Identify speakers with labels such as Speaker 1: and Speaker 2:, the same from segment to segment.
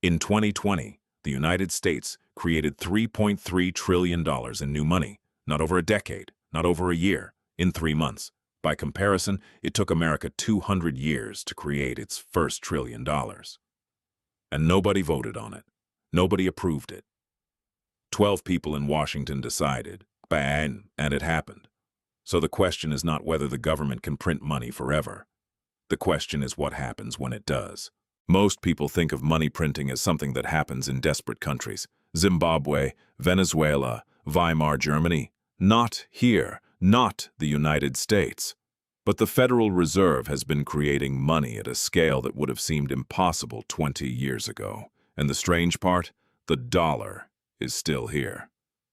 Speaker 1: In 2020, the United States created $3.3 trillion in new money, not over a decade, not over a year, in 3 months. By comparison, it took America 200 years to create its first $1 trillion. And nobody voted on it. Nobody approved it. 12 people in Washington decided, bang, and it happened. So the question is not whether the government can print money forever. The question is what happens when it does. Most people think of money printing as something that happens in desperate countries. Zimbabwe, Venezuela, Weimar Germany. Not here, not the United States. But the Federal Reserve has been creating money at a scale that would have seemed impossible 20 years ago. And the strange part? The dollar is still here.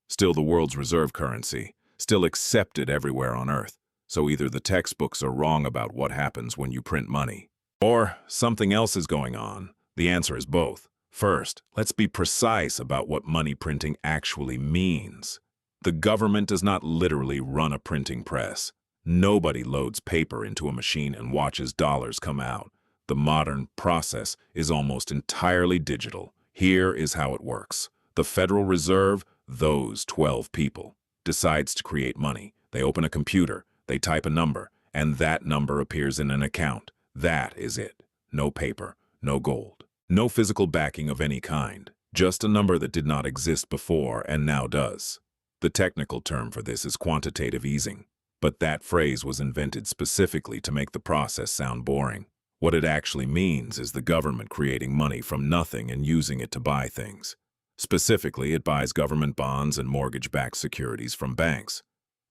Speaker 1: Still the world's reserve currency, still accepted everywhere on Earth. So either the textbooks are wrong about what happens when you print money, or something else is going on. The answer is both. First, let's be precise about what money printing actually means. The government does not literally run a printing press. Nobody loads paper into a machine and watches dollars come out. The modern process is almost entirely digital. Here is how it works. The Federal Reserve, those 12 people, decides to create money. They open a computer, they type a number, and that number appears in an account. That is it. No paper, no gold, no physical backing of any kind. Just a number that did not exist before and now does. The technical term for this is quantitative easing, but that phrase was invented specifically to make the process sound boring. What it actually means is the government creating money from nothing and using it to buy things. Specifically, it buys government bonds and mortgage-backed securities from banks.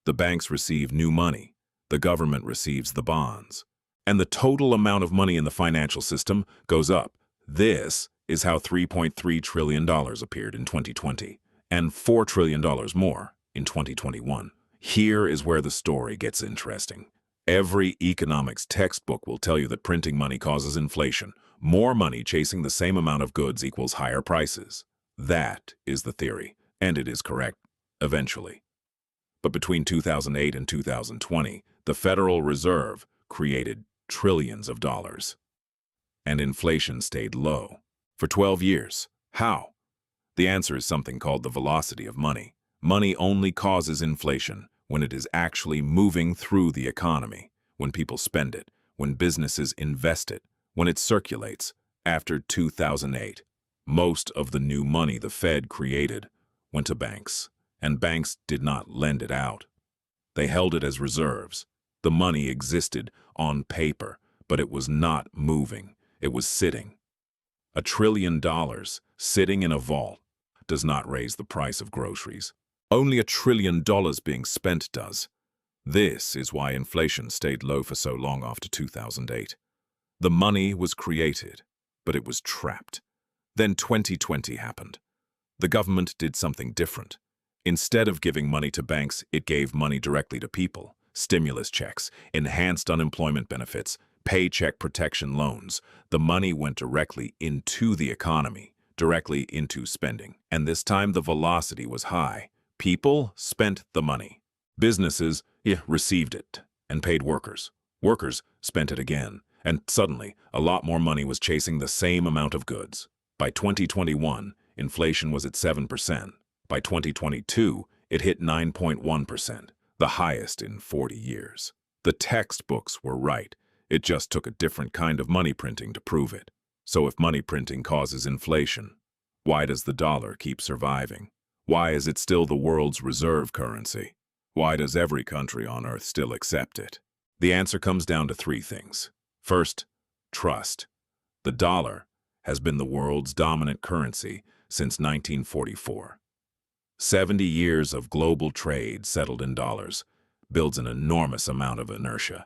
Speaker 1: The banks receive new money. The government receives the bonds. And the total amount of money in the financial system goes up. This is how $3.3 trillion appeared in 2020, and $4 trillion more in 2021. Here is where the story gets interesting. Every economics textbook will tell you that printing money causes inflation. More money chasing the same amount of goods equals higher prices. That is the theory, and it is correct, eventually. But between 2008 and 2020, the Federal Reserve created trillions of dollars. And inflation stayed low. For 12 years. How? The answer is something called the velocity of money. Money only causes inflation when it is actually moving through the economy, when people spend it, when businesses invest it, when it circulates. After 2008, most of the new money the Fed created went to banks, and banks did not lend it out. They held it as reserves. The money existed on paper, but it was not moving. It was sitting. $1 trillion sitting in a vault does not raise the price of groceries. Only $1 trillion being spent does. This is why inflation stayed low for so long after 2008. The money was created, but it was trapped. Then 2020 happened. The government did something different. Instead of giving money to banks, it gave money directly to people. Stimulus checks, enhanced unemployment benefits, paycheck protection loans. The money went directly into the economy, directly into spending. And this time the velocity was high. People spent the money. Businesses received it and paid workers. Workers spent it again. And suddenly, a lot more money was chasing the same amount of goods. By 2021, inflation was at 7%. By 2022, it hit 9.1%, the highest in 40 years. The textbooks were right. It just took a different kind of money printing to prove it. So if money printing causes inflation, why does the dollar keep surviving? Why is it still the world's reserve currency? Why does every country on Earth still accept it? The answer comes down to 3 things. First, trust. The dollar has been the world's dominant currency since 1944. 70 years of global trade settled in dollars builds an enormous amount of inertia.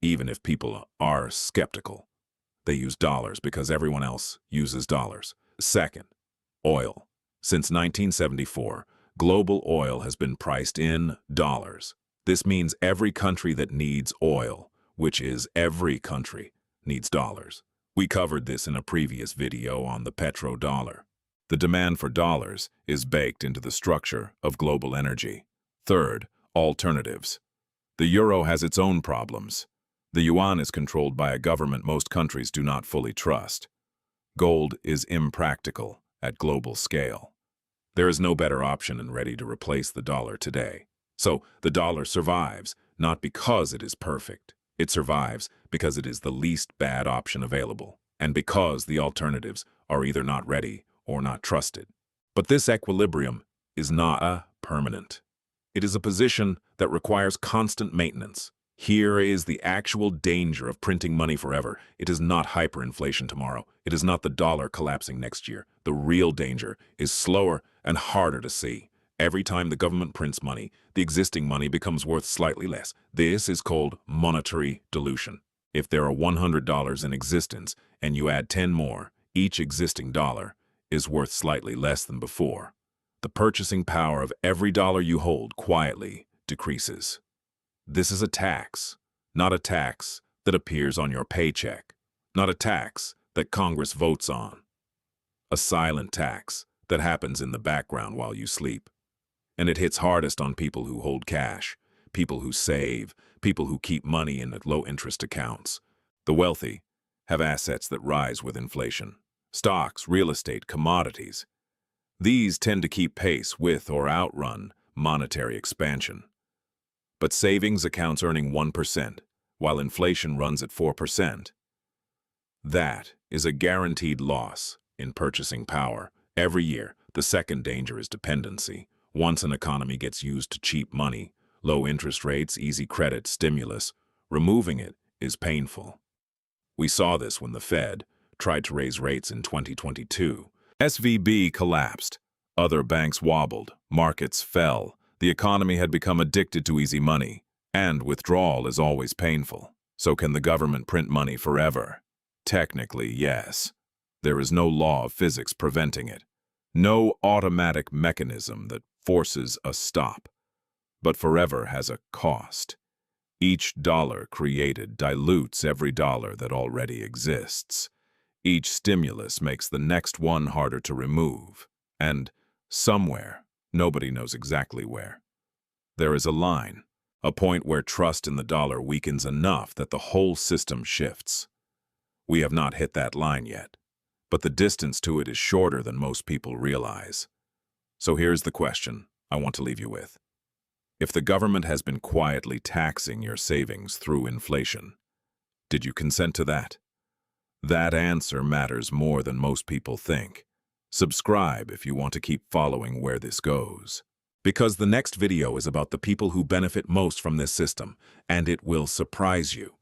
Speaker 1: Even if people are skeptical, they use dollars because everyone else uses dollars. Second, oil. Since 1974, global oil has been priced in dollars. This means every country that needs oil, which is every country, needs dollars. We covered this in a previous video on the petrodollar. The demand for dollars is baked into the structure of global energy. Third, alternatives. The euro has its own problems. The yuan is controlled by a government most countries do not fully trust. Gold is impractical at global scale. There is no better option and ready to replace the dollar today. So the dollar survives, not because it is perfect. It survives because it is the least bad option available, and because the alternatives are either not ready or not trusted. But this equilibrium is not permanent. It is a position that requires constant maintenance. Here is the actual danger of printing money forever. It is not hyperinflation tomorrow. It is not the dollar collapsing next year. The real danger is slower and harder to see. Every time the government prints money, the existing money becomes worth slightly less. This is called monetary dilution. If there are $100 in existence and you add 10 more, each existing dollar is worth slightly less than before. The purchasing power of every dollar you hold quietly decreases. This is a tax, not a tax that appears on your paycheck, not a tax that Congress votes on. A silent tax that happens in the background while you sleep. And it hits hardest on people who hold cash, people who save, people who keep money in low-interest accounts. The wealthy have assets that rise with inflation. Stocks, real estate, commodities. These tend to keep pace with or outrun monetary expansion. But savings accounts earning 1%, while inflation runs at 4%. That is a guaranteed loss in purchasing power. Every year, the second danger is dependency. Once an economy gets used to cheap money, low interest rates, easy credit, stimulus, removing it is painful. We saw this when the Fed tried to raise rates in 2022. SVB collapsed. Other banks wobbled. Markets fell. The economy had become addicted to easy money, and withdrawal is always painful. So can the government print money forever? Technically, yes. There is no law of physics preventing it. No automatic mechanism that forces a stop. But forever has a cost. Each dollar created dilutes every dollar that already exists. Each stimulus makes the next one harder to remove. And somewhere, nobody knows exactly where, there is a line, a point where trust in the dollar weakens enough that the whole system shifts. We have not hit that line yet, but the distance to it is shorter than most people realize. So here's the question I want to leave you with. If the government has been quietly taxing your savings through inflation, did you consent to that? That answer matters more than most people think. Subscribe if you want to keep following where this goes. Because the next video is about the people who benefit most from this system, and it will surprise you.